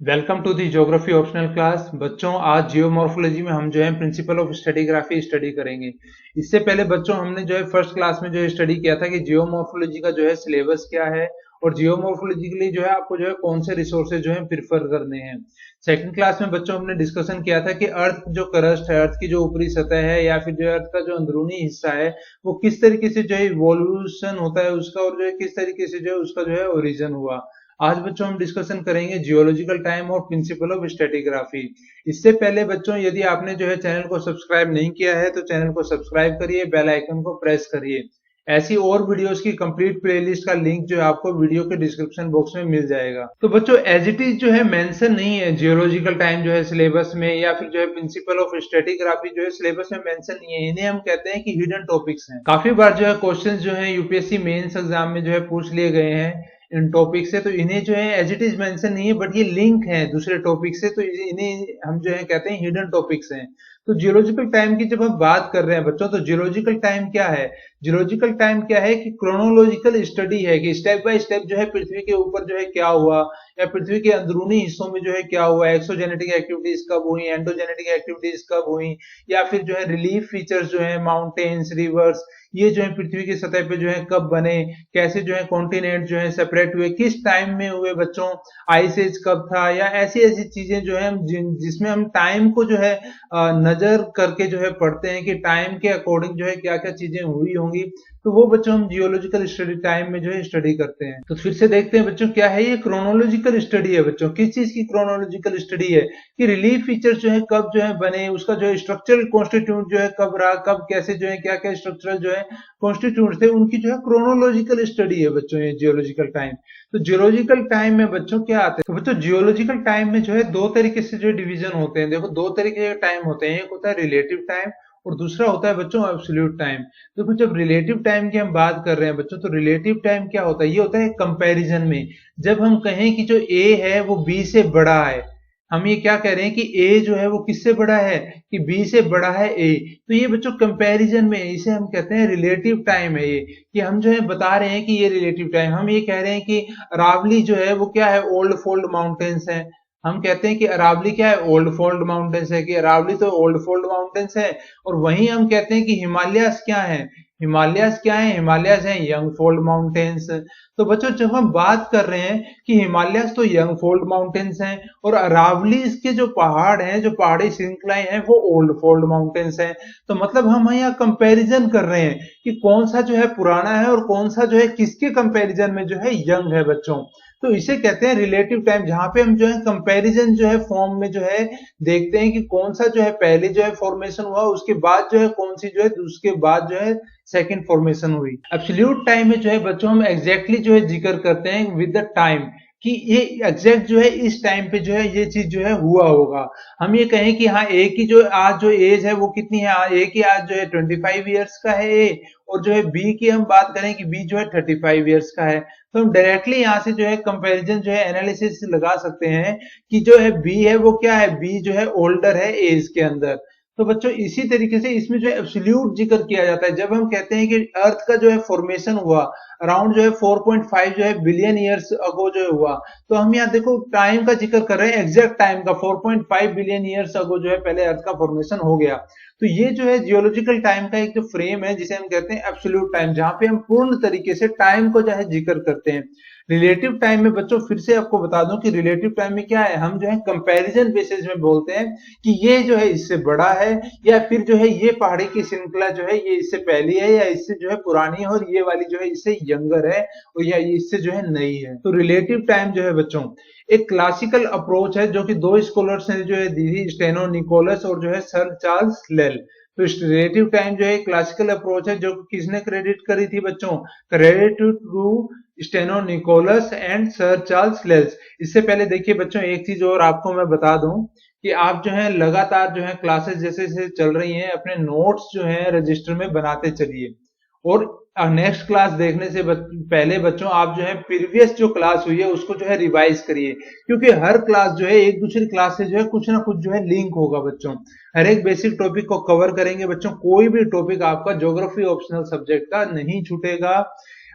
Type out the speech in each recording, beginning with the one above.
Welcome to the geography optional class. बच्चों, आज geomorphology में हम जो है प्रिंसिपल ऑफ स्ट्रेटिग्राफी स्टडी करेंगे। इससे पहले बच्चों हमने जो है फर्स्ट क्लास में जो है स्टडी किया था कि जियोमॉर्फोलॉजी का जो है सिलेबस क्या है और जियोमॉर्फोलॉजी के लिए जो है आपको जो है कौन से रिसोर्सेज जो है प्रिफर करने हैं। सेकंड क्लास में बच्चों हमने डिस्कशन किया था कि अर्थ जो क्रस्ट है, अर्थ की जो ऊपरी सतह है या फिर जो है अर्थ का जो अंदरूनी हिस्सा है वो किस तरीके से जो है इवोल्यूशन होता है उसका, और जो है किस तरीके से जो है उसका जो है ओरिजिन हुआ। आज बच्चों हम डिस्कशन करेंगे जियोलॉजिकल टाइम और प्रिंसिपल ऑफ स्ट्रेटिग्राफी। इससे पहले बच्चों यदि आपने जो है चैनल को सब्सक्राइब नहीं किया है तो चैनल को सब्सक्राइब करिए, बेल आइकन को प्रेस करिए। ऐसी और वीडियोस की कंप्लीट प्लेलिस्ट का लिंक जो है आपको वीडियो के डिस्क्रिप्शन बॉक्स में मिल जाएगा। तो बच्चों एज इट इज जो है मेंशन नहीं है जियोलॉजिकल टाइम जो है सिलेबस में, या फिर जो है प्रिंसिपल ऑफ स्ट्रेटिग्राफी जो है सिलेबस में मेंशन नहीं है। इन्हें हम कहते हैं कि हिडन टॉपिक्स हैं। काफी बार जो है क्वेश्चन जो है यूपीएससी मेंस एग्जाम में जो है पूछ लिए गए हैं इन टॉपिक से, तो इन्हें जो है एज इट इज मेंशन नहीं है, बट ये लिंक है दूसरे टॉपिक से, तो इन्हें हम जो है कहते हैं हिडन टॉपिक्स हैं। तो जियोलॉजिकल टाइम की जब हम बात कर रहे हैं बच्चों, तो जियोलॉजिकल टाइम क्या है? जियोलॉजिकल टाइम क्या है कि क्रोनोलॉजिकल स्टडी है कि स्टेप बाय स्टेप जो है पृथ्वी के ऊपर जो है क्या हुआ, या पृथ्वी के अंदरूनी हिस्सों में जो है क्या हुआ, एक्सोजेनेटिक एक्टिविटीज कब हुई, एंडोजेनेटिक एक्टिविटीज कब हुई, या फिर जो है रिलीफ फीचर्स जो है माउंटेन्स, रिवर्स, ये जो है पृथ्वी की सतह पे जो है कब बने, कैसे जो है कॉन्टिनेंट जो है सेपरेट हुए, किस टाइम में हुए बच्चों, आइस एज कब था, या ऐसी ऐसी चीजें जो है जिसमें हम टाइम को जो है नजर करके जो है पढ़ते हैं कि टाइम के अकॉर्डिंग जो है क्या क्या चीजें हुई होंगी। तो वो बच्चों हम जियोलॉजिकल स्टडी टाइम में जो है स्टडी करते हैं। तो फिर से देखते हैं बच्चों क्या है ये क्रोनोलॉजिकल स्टडी है। बच्चों किस चीज की क्रोनोलॉजिकल स्टडी है कि रिलीफ फीचर्स जो है कब जो है बने, उसका जो है स्ट्रक्चरल कॉन्स्टिट्यूट जो है कब रहा, कब कैसे जो है क्या क्या स्ट्रक्चरल जो है कॉन्स्टिट्यूट थे, उनकी जो है क्रोनोलॉजिकल स्टडी है बच्चों ये जियोलॉजिकल टाइम। तो जियोलॉजिकल टाइम में बच्चों क्या आते हैं? तो बच्चों जियोलॉजिकल टाइम में जो है दो तरीके से जो डिवीजन होते हैं। देखो दो तरीके के टाइम होते हैं, एक होता है रिलेटिव टाइम और दूसरा होता है बच्चों एब्सोल्यूट टाइम। देखो जब रिलेटिव टाइम की हम बात कर रहे हैं बच्चों, तो रिलेटिव टाइम क्या होता है? ये होता है कंपैरिजन में। जब हम कहें कि जो ए है वो बी से बड़ा है, हम ये क्या कह रहे हैं कि ए जो है वो किससे बड़ा है, कि बी से बड़ा है ए, तो ये बच्चों कंपैरिजन में है, इसे हम कहते हैं रिलेटिव टाइम है ये। कि हम जो है बता रहे हैं कि ये रिलेटिव टाइम, हम ये कह रहे हैं कि अरावली जो है वो क्या है, ओल्ड फोल्ड माउंटेन्स है। हम कहते हैं कि अरावली क्या है, ओल्ड फोल्ड माउंटेन्स है, कि अरावली तो ओल्ड फोल्ड माउंटेन्स है। और वहीं हम कहते हैं कि हिमालयस क्या है, हिमालयस क्या है, हिमालयस है यंग फोल्ड माउंटेन्स। तो बच्चों जब हम बात कर रहे हैं कि हिमालयस तो यंग फोल्ड माउंटेन्स हैं और अरावली के जो पहाड़ हैं, जो पहाड़ी श्रृंखलाएं हैं, वो ओल्ड फोल्ड माउंटेन्स हैं। तो मतलब हम यहाँ कंपैरिजन कर रहे हैं कि कौन सा जो है पुराना है और कौन सा जो है किसके कंपैरिजन में जो है यंग है बच्चों। तो इसे कहते हैं रिलेटिव टाइम, जहां पे हम जो है कंपैरिजन जो है फॉर्म में जो है देखते हैं कि कौन सा जो है पहले जो है फॉर्मेशन हुआ, उसके बाद जो है कौन सी जो है उसके बाद जो है सेकंड फॉर्मेशन हुई। एब्सोल्यूट टाइम में जो है बच्चों हम एग्जैक्टली जो है जिक्र करते हैं विद द टाइम, कि ये एग्जैक्ट जो है इस टाइम पे जो है ये चीज जो है हुआ होगा। हम ये कहें कि हाँ ए की जो आज जो एज है वो कितनी है, ए की आज जो है 25 ईयर्स का है ए, और जो है बी की हम बात करें कि बी जो है 35 ईयर्स का है, तो हम डायरेक्टली यहाँ से जो है कंपैरिजन जो है एनालिसिस लगा सकते हैं कि जो है बी है वो क्या है, बी जो है ओल्डर है एज के अंदर। तो बच्चों इसी तरीके से इसमें जो है एब्सोल्यूट जिक्र किया जाता है जब हम कहते हैं कि अर्थ का जो है फॉर्मेशन हुआ अराउंड जो है 4.5 जो है बिलियन ईयर्स अगो जो है हुआ। तो हम यहाँ देखो टाइम का जिक्र कर रहे हैं, एग्जैक्ट टाइम का 4.5 बिलियन ईयर्स अगो जो है पहले अर्थ का फॉर्मेशन हो गया। तो ये जो है जियोलॉजिकल टाइम का एक जो फ्रेम है जिसे हम कहते हैं एब्सोल्यूट टाइम, जहां पे हम पूर्ण तरीके से टाइम को जो है जिक्र करते हैं। रिलेटिव टाइम में बच्चों फिर से आपको बता दूं कि रिलेटिव टाइम में क्या है, हम जो है कंपैरिजन बेसिस में बोलते हैं कि ये जो है इससे बड़ा है, या फिर जो है ये पहाड़ी की श्रृंखला जो है ये इससे पहली है, या इससे जो है पुरानी है, और ये वाली जो है इससे यंगर है, और या इससे जो है नई है। तो रिलेटिव टाइम जो है बच्चों एक क्लासिकल अप्रोच है जो कि दो स्कॉलर्स ने जो है दी थी, स्टेनो निकोलस और जो है सर चार्ल्स लेल। तो रिलेटिव टाइम जो है क्लासिकल अप्रोच है जो किसने क्रेडिट करी थी बच्चों, credit to Steno Nicholas and sir Charles Lyells. इससे पहले देखिए बच्चों एक चीज और आपको मैं बता दूं कि आप जो है लगातार जो है क्लासेस जैसे जैसे चल रही हैं अपने नोट्स जो है रजिस्टर में बनाते चलिए, और नेक्स्ट क्लास देखने से पहले बच्चों आप जो है प्रीवियस जो क्लास हुई है उसको जो है रिवाइज करिए, क्योंकि हर क्लास जो है एक दूसरी क्लास से जो है कुछ ना कुछ जो है लिंक होगा बच्चों। हर एक बेसिक टॉपिक को कवर करेंगे बच्चों, कोई भी टॉपिक आपका ज्योग्राफी ऑप्शनल सब्जेक्ट का नहीं छूटेगा।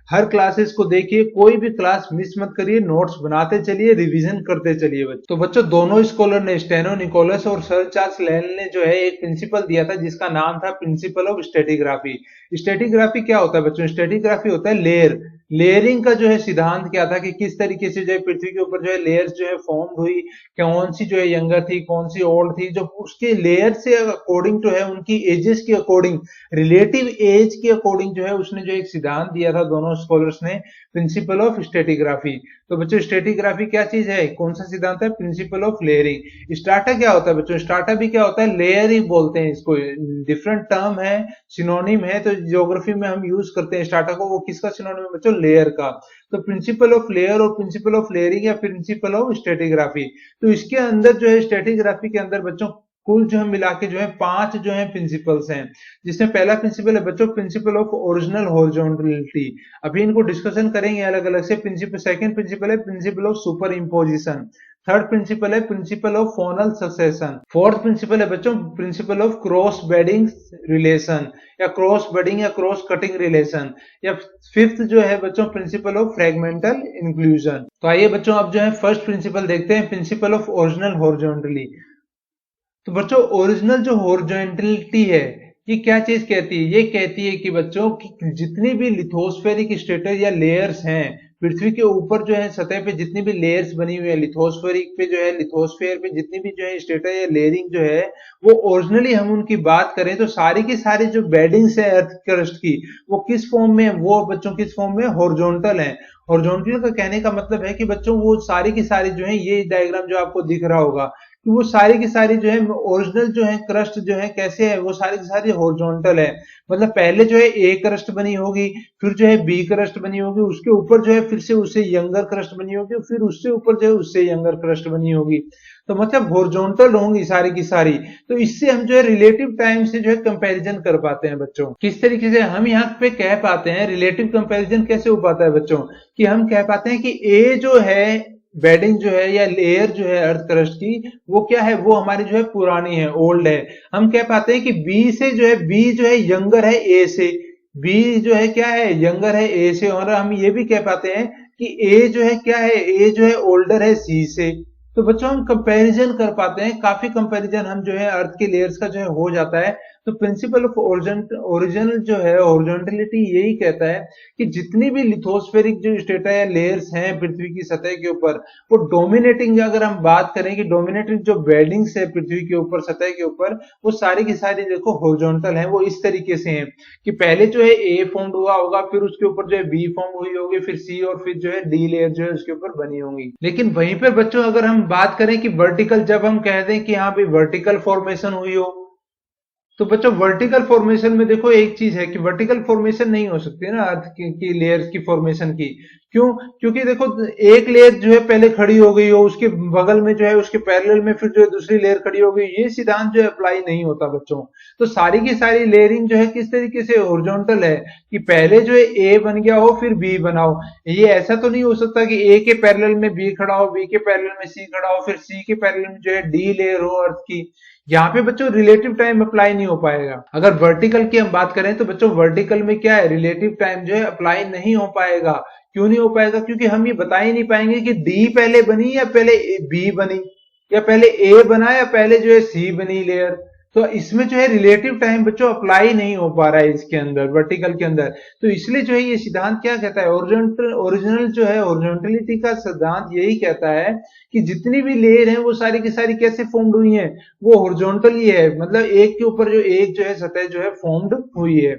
हर क्लासेस को देखिए, कोई भी क्लास मिस मत करिए, नोट्स बनाते चलिए, रिवीजन करते चलिए बच्चों। तो बच्चों दोनों स्कॉलर ने, स्टेनो निकोलस और सर चार्ल्स लेल ने जो है एक प्रिंसिपल दिया था जिसका नाम था प्रिंसिपल ऑफ स्ट्रेटिग्राफी। स्ट्रेटिग्राफी क्या होता है बच्चों? स्ट्रेटिग्राफी होता है लेयरिंग का जो है सिद्धांत क्या था कि किस तरीके से जो है पृथ्वी के ऊपर जो है लेयर्स जो है फॉर्म हुई, कौन सी जो है यंगर थी, कौन सी ओल्ड थी, जो उसके लेयर से अकॉर्डिंग जो है उनकी एजेस के अकॉर्डिंग, रिलेटिव एज के अकॉर्डिंग जो है उसने जो एक सिद्धांत दिया था दोनों स्कॉलर्स ने, प्रिंसिपल ऑफ स्ट्रेटिग्राफी। तो बच्चों स्ट्रेटिग्राफी क्या चीज है, कौन सा सिद्धांत है? Principle of layering. स्ट्राटा क्या होता है बच्चों? स्ट्राटा भी क्या होता है? लेयर ही बोलते हैं इसको, डिफरेंट टर्म है, सिनोनिम है, तो ज्योग्राफी में हम यूज करते हैं स्ट्राटा को, वो किसका सिनोनिम है बच्चों? लेयर का। तो प्रिंसिपल ऑफ लेयर और प्रिंसिपल ऑफ लेयरिंग या प्रिंसिपल ऑफ स्ट्रेटिग्राफी, तो इसके अंदर जो है स्ट्रेटिग्राफी के अंदर बच्चों कुल जो है मिला के जो है 5 जो है प्रिंसिपल्स हैं, जिसमें पहला प्रिंसिपल है बच्चों प्रिंसिपल ऑफ ओरिजिनल हॉरिजॉन्टलिटी। अभी इनको डिस्कशन करेंगे अलग अलग से। प्रिंसिपल, सेकंड प्रिंसिपल है principle of superimposition. Third principle है principle of faunal succession. Fourth principle है बच्चों principle of cross bedding relation या क्रॉस बेडिंग या क्रॉस कटिंग रिलेशन। या फिफ्थ जो है बच्चों प्रिंसिपल ऑफ फ्रेगमेंटल इंक्लूजन। तो आइए बच्चों अब जो है फर्स्ट प्रिंसिपल देखते हैं, प्रिंसिपल ऑफ ओरिजिनल हॉरिजॉन्टली। तो बच्चों ओरिजिनल जो हॉरिजॉन्टलिटी है ये क्या चीज कहती है? ये कहती है कि बच्चों की जितनी भी लिथोस्फेरिक स्ट्रेटा या लेयर्स हैं पृथ्वी के ऊपर जो है सतह पे, जितनी भी लेयर्स बनी हुई है लिथोस्फेरिक पे जो है, लिथोस्फेयर पे जितनी भी जो है स्ट्रेटा या लेयरिंग जो है, वो ओरिजिनली हम उनकी बात करें तो सारी की सारी जो बेडिंग्स है अर्थ क्रस्ट की, वो किस फॉर्म में है? वो बच्चों किस फॉर्म में? हॉरिजॉन्टल है। हॉरिजॉन्टल का कहने का मतलब है कि बच्चों वो सारी की सारी जो है, ये डायग्राम जो आपको दिख रहा होगा कि वो सारी की सारी जो है ओरिजिनल जो है क्रस्ट जो है कैसे है, वो सारी की सारी हॉरिजॉन्टल है। मतलब पहले जो है ए क्रस्ट बनी होगी, फिर जो है बी क्रस्ट बनी होगी, उसके ऊपर जो है फिर से उससे यंगर क्रस्ट बनी होगी, फिर उससे ऊपर जो है उससे यंगर क्रस्ट बनी होगी। तो मतलब हॉरिजॉन्टल होंगी सारी की सारी। तो इससे हम जो है रिलेटिव टाइम से जो है कंपैरिजन कर पाते हैं बच्चों। किस तरीके से हम यहाँ पे कह पाते हैं रिलेटिव कंपैरिजन कैसे हो पाता है बच्चों, कि हम कह पाते हैं कि ए जो है बेडिंग जो है या लेयर जो है अर्थ क्रस्ट की, वो क्या है? वो हमारी जो है पुरानी है, ओल्ड है। हम कह पाते हैं कि बी से जो है, बी जो है यंगर है ए से, बी जो है क्या है? यंगर है ए से। और हम ये भी कह पाते हैं कि ए जो है क्या है? ए जो है ओल्डर है सी से। तो बच्चों हम कंपैरिजन कर पाते हैं, काफी कंपैरिजन हम जो है अर्थ के लेयर्स का जो है हो जाता है। तो प्रिंसिपल ऑफ ओरिजिनल जो है ओरिजिनलिटी यही कहता है कि जितनी भी लिथोस्फेरिक जो स्ट्रेटा या लेयर्स हैं पृथ्वी की सतह के ऊपर, वो डोमिनेटिंग, अगर हम बात करें कि डोमिनेटिंग जो बेडिंग्स है पृथ्वी के ऊपर सतह के ऊपर, वो सारी की सारी देखो हॉरिजॉन्टल है। वो इस तरीके से हैं कि पहले जो है ए फॉर्म हुआ होगा, फिर उसके ऊपर जो है बी फॉर्म हुई होगी, फिर सी, और फिर जो है डी लेयर जो है उसके ऊपर बनी होंगी। लेकिन वहीं पर बच्चों अगर हम बात करें कि वर्टिकल, जब हम कहते हैं कि हाँ भाई वर्टिकल फॉर्मेशन हुई हो, तो बच्चों वर्टिकल फॉर्मेशन में देखो एक चीज है कि वर्टिकल फॉर्मेशन नहीं हो सकती है ना अर्थ की लेयर्स की फॉर्मेशन की। क्यों? क्योंकि देखो एक लेयर जो है पहले खड़ी हो गई हो, उसके बगल में जो है उसके पैरेलल में फिर जो है दूसरी लेयर खड़ी हो गई, ये सिद्धांत जो है अप्लाई नहीं होता बच्चों। तो सारी की सारी लेयरिंग जो है किस तरीके से हॉरिजॉन्टल है कि पहले जो है ए बन गया हो फिर बी बनाओ। ये ऐसा तो नहीं हो सकता कि ए के पैरेलल में बी खड़ा हो, बी के पैरेलल में सी खड़ा हो, फिर सी के पैरेलल में जो है डी लेयर हो अर्थ की। यहाँ पे बच्चों रिलेटिव टाइम अप्लाई नहीं हो पाएगा। अगर वर्टिकल की हम बात करें तो बच्चों वर्टिकल में क्या है, रिलेटिव टाइम जो है अप्लाई नहीं हो पाएगा। क्यों नहीं हो पाएगा? क्योंकि हम ये बता ही नहीं पाएंगे कि डी पहले बनी या पहले बी बनी, या पहले ए बना या पहले जो है सी बनी लेयर। तो इसमें जो है रिलेटिव टाइम बच्चों अप्लाई नहीं हो पा रहा है इसके अंदर, वर्टिकल के अंदर। तो इसलिए जो है ये सिद्धांत क्या कहता है, ओरिजिनल जो है ओरिजिनलिटी का सिद्धांत यही कहता है कि जितनी भी लेयर है वो सारी की सारी कैसे फॉर्म्ड हुई है, वो हॉरिजॉन्टल ही है। मतलब एक के ऊपर जो एक जो है सतह जो है फॉर्म्ड हुई है।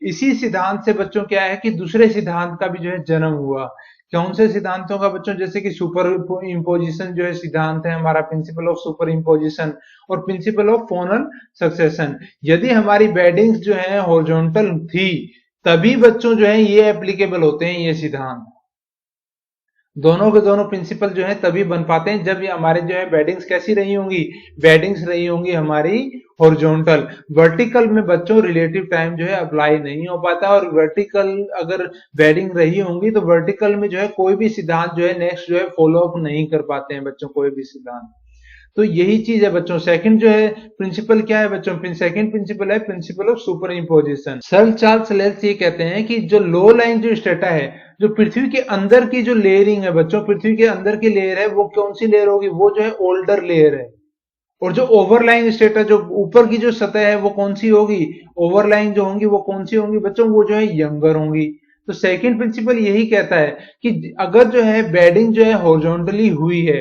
इसी सिद्धांत से बच्चों क्या है कि दूसरे सिद्धांत का भी जो है जन्म हुआ। कौन से सिद्धांतों का बच्चों? जैसे कि सुपर इम्पोजिशन जो है सिद्धांत है हमारा, प्रिंसिपल ऑफ सुपर इम्पोजिशन, और प्रिंसिपल ऑफ फोनल सक्सेशन। यदि हमारी बेडिंग्स जो है हॉरिजॉन्टल थी तभी बच्चों जो है ये एप्लीकेबल होते हैं ये सिद्धांत। दोनों के दोनों प्रिंसिपल जो है तभी बन पाते हैं जब ये हमारे जो है बेडिंग्स कैसी रही होंगी, बेडिंग्स रही होंगी हमारी हॉरिजॉन्टल। वर्टिकल में बच्चों रिलेटिव टाइम जो है अप्लाई नहीं हो पाता, और वर्टिकल अगर बेडिंग रही होंगी तो वर्टिकल में जो है कोई भी सिद्धांत जो है नेक्स्ट जो है फॉलो अप नहीं कर पाते हैं बच्चों, कोई भी सिद्धांत। तो यही चीज है बच्चों। सेकंड जो है प्रिंसिपल क्या है बच्चों, सेकंड प्रिंसिपल है principle of superimposition. Sir Charles Lyells ये कहते हैं कि जो लो लाइन जो स्ट्रेटा है, जो पृथ्वी के अंदर की जो लेयरिंग है बच्चों, पृथ्वी के अंदर की लेयर है, वो कौन सी लेयर होगी, वो जो है ओल्डर लेयर है। और जो ओवरलाइंग स्ट्रेटा, जो ऊपर की जो सतह है, वो कौन सी होगी, ओवरलाइंग जो होंगी वो कौन सी होंगी बच्चों, वो जो है यंगर होंगी। तो सेकंड प्रिंसिपल यही कहता है कि अगर जो है बेडिंग जो है हॉरिजॉन्टली हुई है,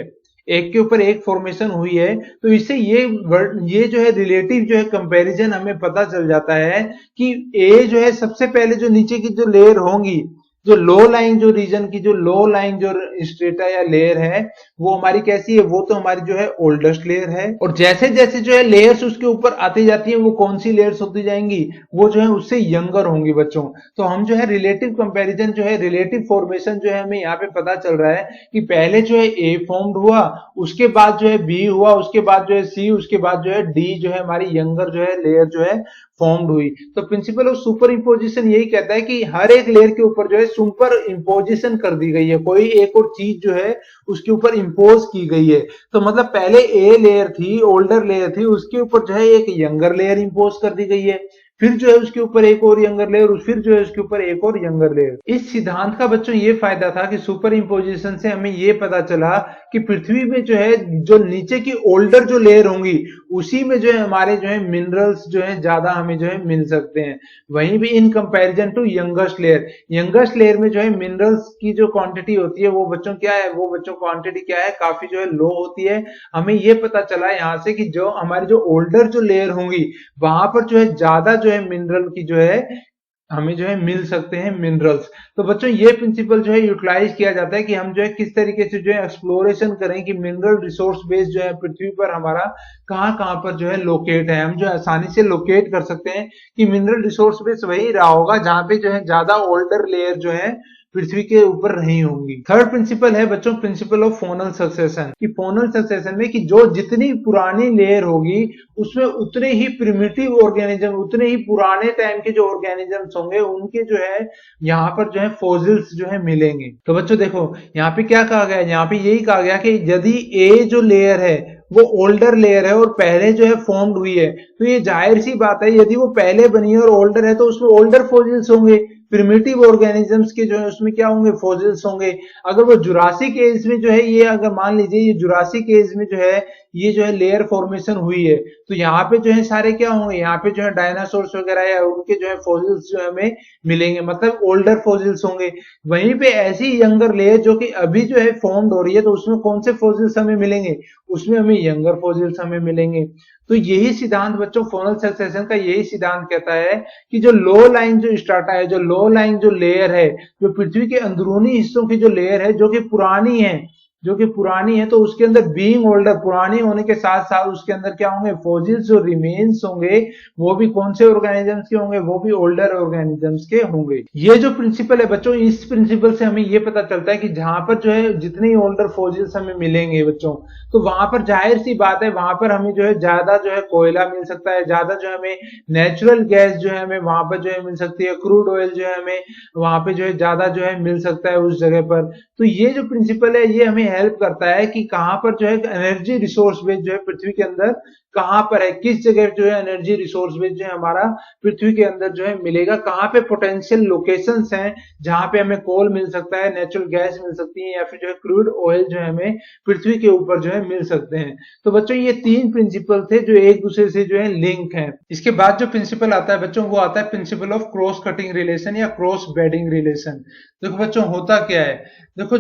एक के ऊपर एक फॉर्मेशन हुई है, तो इससे ये जो है रिलेटिव जो है कंपैरिजन हमें पता चल जाता है कि ए जो है सबसे पहले जो नीचे की जो लेयर होंगी, जो लो लाइन जो रीजन की जो लो लाइन जो स्ट्रेटा या लेयर है, वो हमारी कैसी है, वो तो हमारी जो है ओल्डेस्ट लेयर है। और जैसे जैसे जो है लेयर्स उसके ऊपर आती जाती है, वो कौन सी लेयर्स होती जाएंगी, वो जो है उससे यंगर होंगी बच्चों। तो हम जो है रिलेटिव कंपैरिजन जो है, रिलेटिव फॉर्मेशन जो है हमें यहाँ पे पता चल रहा है कि पहले जो है ए फॉर्म्ड हुआ, उसके बाद जो है बी हुआ, उसके बाद जो है सी, उसके बाद जो है डी जो है हमारी यंगर जो है लेयर जो है फॉर्म्ड हुई। तो प्रिंसिपल ऑफ सुपर इम्पोजिशन यही कहता है कि हर एक लेयर के ऊपर जो है सुपर इम्पोजिशन कर दी गई है, कोई एक और चीज जो है उसके ऊपर इम्पोज की गई है। तो मतलब पहले ए लेयर थी, ओल्डर लेयर थी, उसके ऊपर जो है एक यंगर लेयर इम्पोज कर दी गई है, फिर जो है उसके ऊपर एक और यंगर लेयर, फिर जो है उसके ऊपर एक और यंगर लेयर। इस सिद्धांत का बच्चों ये फायदा था कि सुपर इम्पोजिशन से हमें ये पता चला कि पृथ्वी में जो है जो नीचे की ओल्डर जो लेयर होंगी, उसी में जो है हमारे जो है मिनरल्स जो है ज्यादा हमें जो है मिल सकते हैं। वहीं भी in comparison to youngest layer, youngest layer में जो है मिनरल्स की जो क्वांटिटी होती है, वो बच्चों क्या है, वो बच्चों क्वांटिटी क्या है, काफी जो है लो होती है। हमें ये पता चला यहाँ से कि जो हमारी जो ओल्डर जो लेयर होंगी, वहां पर जो है ज्यादा जो है मिनरल की जो है हमें जो है मिल सकते हैं मिनरल्स। तो बच्चों ये प्रिंसिपल जो है यूटिलाइज किया जाता है कि हम जो है किस तरीके से जो है एक्सप्लोरेशन करें कि मिनरल रिसोर्स बेस जो है पृथ्वी पर हमारा कहाँ कहाँ पर जो है लोकेट है। हम जो है आसानी से लोकेट कर सकते हैं कि मिनरल रिसोर्स बेस वही रहा होगा जहां पे जो है ज्यादा ओल्डर लेयर जो है पृथ्वी के ऊपर नहीं होंगी। थर्ड प्रिंसिपल है बच्चों प्रिंसिपल ऑफ फोनल सक्सेशन, कि फोनल सक्सेशन में कि जो जितनी पुरानी लेयर होगी, उसमें उतने ही प्रिमिटिव ऑर्गेनिज्म, उतने ही पुराने टाइम के जो ऑर्गेनिजम्स होंगे, उनके जो है यहाँ पर जो है फोसिल्स जो है मिलेंगे। तो बच्चों देखो यहाँ पे क्या कहा गया, यहाँ पे यही कहा गया कि यदि ए जो लेयर है वो ओल्डर लेयर है और पहले जो है फॉर्म्ड हुई है, तो ये जाहिर सी बात है यदि वो पहले बनी है और ओल्डर है, तो उसमें ओल्डर फोसिल्स होंगे, प्रिमिटिव ऑर्गेनिजम्स के जो है उसमें क्या होंगे, फोसिल्स होंगे। अगर वो जुरासिक एज में जो है, ये अगर मान लीजिए ये जुरासिक एज में जो है ये जो है लेयर फॉर्मेशन हुई है, तो यहाँ पे जो है सारे क्या होंगे, यहाँ पे जो है डायनासोर्स वगैरह या उनके जो है फोसिल्स जो है हमें मिलेंगे, मतलब ओल्डर फोसिल्स होंगे। वहीं पे ऐसी यंगर लेयर जो कि अभी जो है फॉर्म्ड हो रही है, तो उसमें कौन से फोसिल्स हमें मिलेंगे, उसमें हमें यंगर फोसिल्स हमें मिलेंगे। तो यही सिद्धांत बच्चों फोनल सक्सेशन का यही सिद्धांत कहता है कि जो लो लाइन जो स्ट्राटा है, जो लो लाइन जो लेयर है, जो पृथ्वी के अंदरूनी हिस्सों की जो लेयर है, जो कि पुरानी है, जो कि पुरानी है, तो उसके अंदर बीइंग ओल्डर, पुरानी होने के साथ साथ उसके अंदर क्या होंगे, फोसिल्स जो रिमेन्स होंगे, वो भी कौन से ऑर्गेनिजम्स के होंगे, वो भी ओल्डर ऑर्गेनिजम्स के होंगे। ये जो प्रिंसिपल है बच्चों, इस प्रिंसिपल से हमें ये पता चलता है कि जहां पर जो है जितने ओल्डर फोसिल्स हमें मिलेंगे बच्चों, तो वहां पर जाहिर सी बात है वहां पर हमें जो है ज्यादा जो है कोयला मिल सकता है, ज्यादा जो है हमें नेचुरल गैस जो है हमें वहां पर जो है मिल सकती है, क्रूड ऑयल जो है हमें वहां पे जो है ज्यादा जो है मिल सकता है उस जगह पर। तो ये जो प्रिंसिपल है ये हमें हेल्प करता है कि कहां पर जो है एनर्जी रिसोर्स बेस जो है पृथ्वी के अंदर कहां पर है, किस जगह जो है एनर्जी रिसोर्स बेस जो है हमारा पृथ्वी के अंदर जो है मिलेगा, कहां पे पोटेंशियल लोकेशंस हैं जहां पे हमें कोल मिल सकता है, नेचुरल गैस मिल सकती है, या फिर जो है क्रूड ऑयल जो है हमें पृथ्वी के ऊपर जो है मिल सकते हैं। तो बच्चों ये तीन प्रिंसिपल थे जो एक दूसरे से जो है लिंक है। इसके बाद जो प्रिंसिपल आता है बच्चों, वो आता है principle of cross cutting relation या क्रॉस बेडिंग रिलेशन। देखो बच्चों होता क्या है, देखो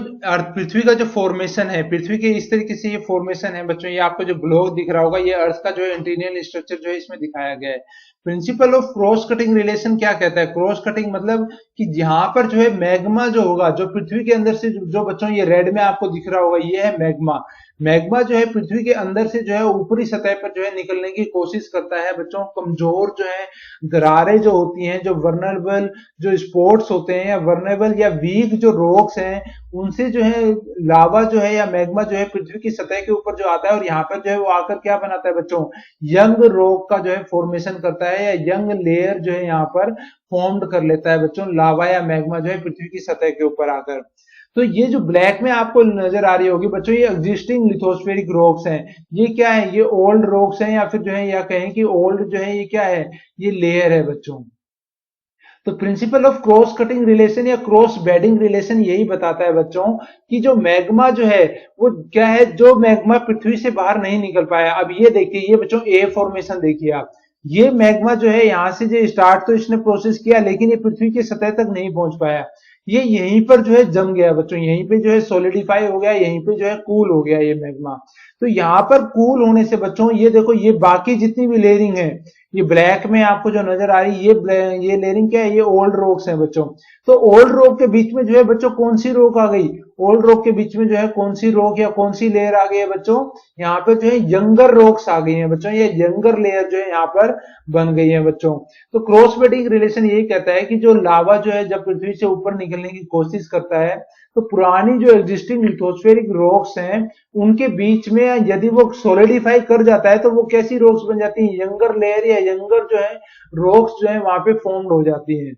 पृथ्वी का जो फॉर्मेशन है, पृथ्वी के इस तरीके से ये फॉर्मेशन है बच्चों, ये आपको जो ग्लोब दिख रहा होगा, ये अर्थ का जो है इंटीरियर स्ट्रक्चर जो है इसमें दिखाया गया है। Principle of cross cutting relation क्या कहता है, क्रॉस कटिंग मतलब कि यहाँ पर जो है मैग्मा जो होगा, जो पृथ्वी के अंदर से जो बच्चों ये रेड में आपको दिख रहा होगा, ये है मैग्मा। मैग्मा जो है पृथ्वी के अंदर से जो है ऊपरी सतह पर जो है निकलने की कोशिश करता है बच्चों। कमजोर जो है दरारें जो होती हैं, जो वर्नेबल जो स्पॉट्स होते हैं, या वर्नेबल या वीक जो रॉक्स हैं, उनसे जो है लावा जो है या मैग्मा जो है पृथ्वी की सतह के ऊपर जो आता है, और यहाँ पर जो है वो आकर क्या बनाता है बच्चों, यंग रॉक का जो है फॉर्मेशन करता है, या यंग लेयर जो है यहाँ पर फॉर्म्ड कर लेता है बच्चों, लावा या मैग्मा जो है पृथ्वी की सतह के ऊपर आकर। तो ये जो ब्लैक में आपको नजर आ रही होगी बच्चों, ये एग्जिस्टिंग लिथोस्फेरिक रॉक्स हैं। ये क्या है, ये ओल्ड रॉक्स हैं, या फिर जो है या कहें कि ओल्ड जो है ये क्या है, ये लेयर है बच्चों। तो principal of cross cutting relation या क्रॉस बेडिंग रिलेशन यही बताता है बच्चों कि जो मैग्मा जो है वो क्या है, जो मैग्मा पृथ्वी से बाहर नहीं निकल पाया। अब ये देखिए, ये बच्चों ए फॉर्मेशन देखिए आप, ये मैग्मा जो है यहां से जो स्टार्ट तो इसने प्रोसेस किया, लेकिन ये पृथ्वी की सतह तक नहीं पहुंच पाया। ये यहीं पर जो है जम गया बच्चों, यहीं पे जो है सॉलिडिफाई हो गया, यहीं पे जो है कूल हो गया ये मैग्मा। तो यहाँ पर कूल होने से बच्चों ये देखो, ये बाकी जितनी भी लेयरिंग है, ये ब्लैक में आपको जो नजर आ रही है, ये लेयरिंग क्या है, ये ओल्ड रॉक्स है बच्चों। तो ओल्ड रॉक के बीच में जो है बच्चों कौन सी रॉक आ गई, ओल्ड रॉक के बीच में जो है कौन सी रॉक या कौन सी लेयर आ गई है बच्चों, यहाँ पे जो है यंगर रॉक्स आ गई है बच्चों, ये यंगर लेयर जो है यहाँ पर बन गई है बच्चों। तो क्रॉस बेडिंग रिलेशन यही कहता है कि जो लावा जो है जब पृथ्वी से ऊपर निकलने की कोशिश करता है, तो पुरानी जो एग्जिस्टिंग लिथोस्फेरिक रॉक्स हैं उनके बीच में यदि वो सोलिडिफाई कर जाता है, तो वो कैसी रॉक्स बन जाती है, यंगर लेयर या यंगर जो है रॉक्स जो है वहां पे फॉर्म्ड हो जाती है।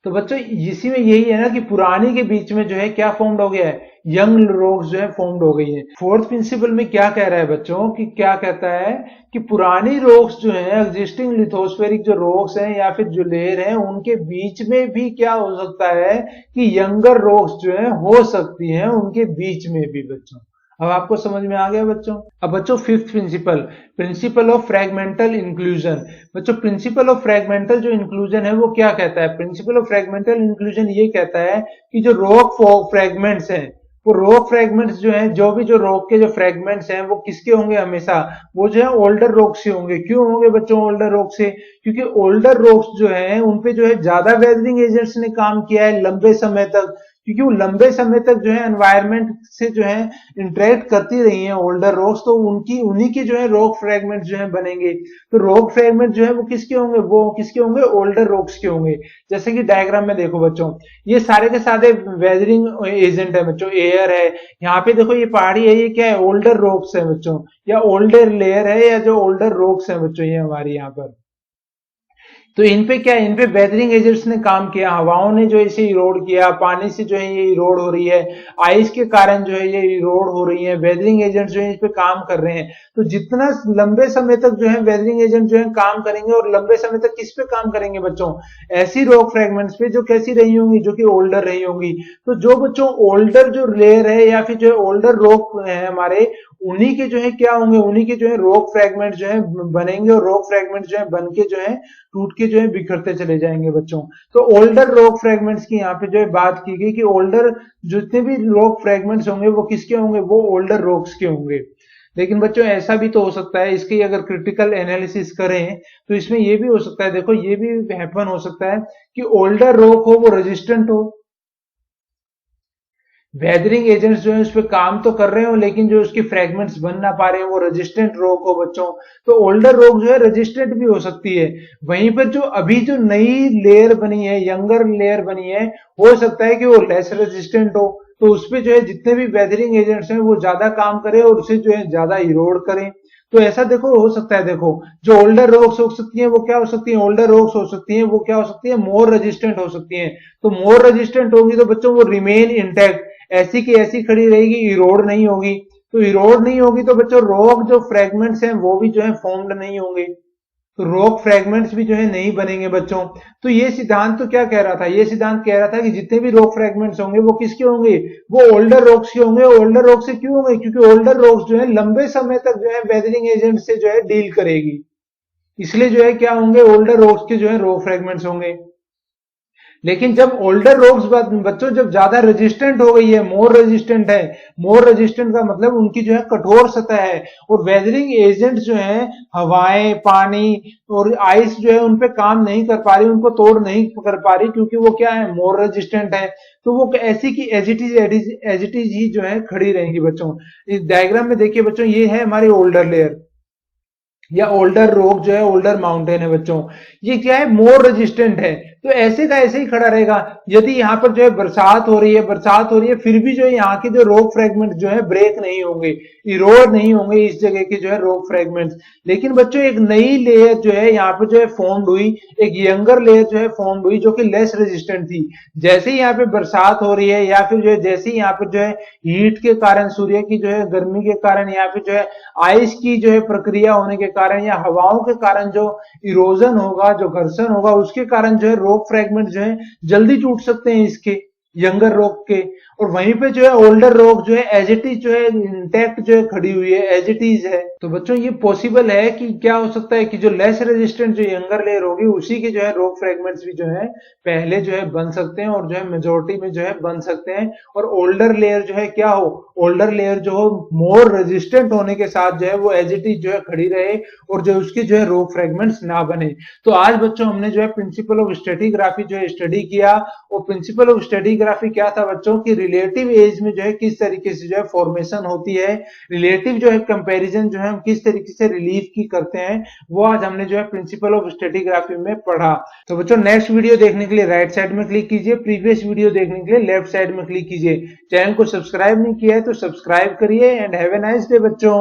तो बच्चों इसी में यही है ना कि पुरानी के बीच में जो है क्या फॉर्म्ड हो गया है, यंग रॉक्स जो है फॉर्म्ड हो गई है। फोर्थ प्रिंसिपल में क्या कह रहा है बच्चों, कि क्या कहता है कि पुरानी रॉक्स जो है एग्जिस्टिंग लिथोस्फेरिक जो रॉक्स हैं या फिर जो लेयर हैं उनके बीच में भी क्या हो सकता है कि यंगर रॉक्स जो है हो सकती हैं उनके बीच में भी बच्चों। अब आपको समझ में आ गया बच्चों। अब बच्चों fifth principle, principle of fragmental inclusion. बच्चों प्रिंसिपल ऑफ फ्रेगमेंटल जो इंक्लूजन है वो क्या कहता है, प्रिंसिपल ऑफ फ्रेगमेंटल इंक्लूजन ये कहता है कि जो रॉक फ्रेगमेंट्स हैं, वो रॉक फ्रेगमेंट्स जो हैं, जो भी जो रॉक के जो फ्रेगमेंट्स हैं वो किसके होंगे हमेशा, वो जो है ओल्डर रॉक से होंगे। क्यों होंगे बच्चों ओल्डर रॉक से, क्योंकि ओल्डर रॉक्स जो है उनपे जो है ज्यादा वेदरिंग एजेंट्स ने काम किया है लंबे समय तक, क्योंकि वो लंबे समय तक जो है एनवायरमेंट से जो है इंटरेक्ट करती रही हैं ओल्डर रॉक्स, तो उनकी उन्हीं के जो है रॉक फ्रेगमेंट जो है बनेंगे। तो रॉक फ्रेगमेंट जो है वो किसके होंगे, वो किसके होंगे, ओल्डर रॉक्स के होंगे। जैसे कि डायग्राम में देखो बच्चों, ये सारे के सारे वेदरिंग एजेंट है बच्चों, एयर है, यहाँ पे देखो ये पहाड़ी है, ये क्या है, ओल्डर रॉक्स है बच्चों, या ओल्डर लेयर है, या जो ओल्डर रॉक्स है बच्चों ये हमारे यहाँ पर। तो इन पे क्या है, इन पे वेदरिंग एजेंट्स ने काम किया, हवाओं ने जो इसे इरोड किया, पानी से जो है ये इरोड हो रही है, आइस के कारण जो है ये इरोड हो रही है, वेदरिंग एजेंट्स जो है इस पे काम कर रहे हैं। तो जितना लंबे समय तक जो है वेदरिंग एजेंट जो है काम करेंगे, और लंबे समय तक किस पे काम करेंगे बच्चों, ऐसी रॉक फ्रेगमेंट्स पे जो कैसी रही होंगी, जो कि ओल्डर रही होंगी। तो जो बच्चों ओल्डर जो लेयर है या फिर जो ओल्डर रॉक है हमारे, उन्हीं के जो है क्या होंगे, उन्हीं के जो है रॉक फ्रेगमेंट जो है बनेंगे, और रॉक फ्रेगमेंट जो है बन के जो है टूट के जो है बिखरते चले जाएंगे बच्चों। तो ओल्डर रॉक फ्रेगमेंट्स की यहाँ पे जो है बात की गई कि ओल्डर जितने भी रॉक फ्रेगमेंट्स होंगे वो किसके होंगे, वो ओल्डर रॉक्स के होंगे। लेकिन बच्चों ऐसा भी तो हो सकता है, इसकी अगर क्रिटिकल एनालिसिस करें तो इसमें ये भी हो सकता है, देखो ये भी हैपन हो सकता है कि ओल्डर रॉक हो वो रेजिस्टेंट हो, वेदरिंग एजेंट्स जो है उस पर काम तो कर रहे हो, लेकिन जो उसके फ्रेगमेंट्स बन ना पा रहे हैं वो रेजिस्टेंट रॉक हो बच्चों। तो ओल्डर रॉक जो है रेजिस्टेंट भी हो सकती है। वहीं पर जो अभी जो नई लेयर बनी है, यंगर लेयर बनी है, हो सकता है कि वो लेस रेजिस्टेंट हो, तो उसपे जो है जितने भी वेदरिंग एजेंट्स हैं वो ज्यादा काम करें और उसे जो है ज्यादा इरोड करें। तो ऐसा देखो हो सकता है, देखो जो ओल्डर रॉक्स हो सकती हैं वो क्या हो सकती हैं, ओल्डर रॉक्स हो सकती हैं वो क्या हो सकती है, मोर रेजिस्टेंट हो सकती हैं। तो मोर रेजिस्टेंट होंगी तो बच्चों वो रिमेन इंटैक्ट, ऐसी की ऐसी खड़ी रहेगी, इरोड नहीं होगी। तो इरोड नहीं होगी तो बच्चों रॉक जो फ्रेगमेंट्स हैं वो भी जो है फॉर्म्ड नहीं होंगे, तो रॉक फ्रेगमेंट्स भी जो है नहीं बनेंगे बच्चों। तो ये सिद्धांत तो क्या कह रहा था, ये सिद्धांत कह रहा था कि जितने भी रॉक फ्रेगमेंट्स होंगे वो किसके होंगे, वो ओल्डर रॉक्स के होंगे। ओल्डर रॉक से क्यों होंगे, क्योंकि ओल्डर रॉक्स जो है लंबे समय तक जो है वेदरिंग एजेंट से जो है डील करेगी, इसलिए जो है क्या होंगे, ओल्डर रॉक्स के जो है रॉक फ्रेगमेंट्स होंगे। लेकिन जब ओल्डर रॉक्स बच्चों जब ज्यादा रेजिस्टेंट हो गई है, मोर रेजिस्टेंट है, मोर रेजिस्टेंट का मतलब उनकी जो है कठोर सतह है, और वेदरिंग एजेंट जो है हवाएं, पानी और आइस जो है उन पे काम नहीं कर पा रही, उनको तोड़ नहीं कर पा रही, क्योंकि वो क्या है, मोर रेजिस्टेंट है। तो वो ऐसी की एजिटीज ही जो है खड़ी रहेंगी बच्चों। इस डायग्राम में देखिए बच्चों, ये है हमारी ओल्डर लेयर या ओल्डर रॉक जो है, ओल्डर माउंटेन है बच्चों। ये क्या है, मोर रेजिस्टेंट है, तो ऐसे का ऐसे ही खड़ा रहेगा। यदि यहाँ पर जो है बरसात हो रही है, बरसात हो रही है, फिर भी जो है यहाँ के जो रॉक फ्रेगमेंट जो है ब्रेक नहीं होंगे, इरोड नहीं होंगे इस जगह के जो है रॉक फ्रेगमेंट्स। लेकिन बच्चों एक नई लेयर जो है यहाँ पे जो है फॉर्म्ड हुई, एक यंगर लेयर जो है फॉर्म्ड हुई जो कि लेस रेजिस्टेंट थी। जैसे ही यहाँ पे बरसात हो रही है या फिर जो है जैसे ही यहाँ पे जो है हीट के कारण, सूर्य की जो है गर्मी के कारण, या फिर जो है आइस की जो है प्रक्रिया होने के कारण या हवाओं के कारण जो इरोजन होगा, जो घर्षण होगा, उसके कारण जो है रॉक फ्रेगमेंट जो है जल्दी टूट सकते हैं इसके, यंगर रॉक के। और वहीं पे जो है ओल्डर रॉक जो है एज इट इज जो है इंटैक्ट जो है खड़ी हुई है, एज इट इज है। तो बच्चों ये पॉसिबल है कि क्या हो सकता है कि जो लेस रेजिस्टेंट जो यंगर लेयर होगी उसी के जो है रॉक फ्रेगमेंट्स भी जो है पहले जो है बन सकते हैं और जो है मेजोरिटी में जो है बन सकते हैं। और ओल्डर लेयर जो है क्या हो, ओल्डर लेयर जो हो मोर रेजिस्टेंट होने के साथ जो है वो एज इट इज जो है खड़ी रहे और जो उसके जो है रॉक फ्रेगमेंट्स ना बने। तो आज बच्चों हमने जो है प्रिंसिपल ऑफ स्ट्रेटिग्राफी जो है स्टडी किया। और प्रिंसिपल ऑफ स्ट्रेटिग्राफी क्या था बच्चों की, रिलेटिव एज में जो है किस तरीके से जो है फॉर्मेशन होती है, रिलेटिव जो है कंपैरिजन जो है हम किस तरीके से रिलीफ की करते हैं, वो आज हमने जो है प्रिंसिपल ऑफ स्ट्रेटिग्राफी में पढ़ा। तो बच्चों नेक्स्ट वीडियो देखने के लिए राइट साइड में क्लिक कीजिए, प्रीवियस वीडियो देखने के लिए लेफ्ट साइड में क्लिक कीजिए। चैनल को सब्सक्राइब नहीं किया है तो सब्सक्राइब करिए and have a nice day बच्चों।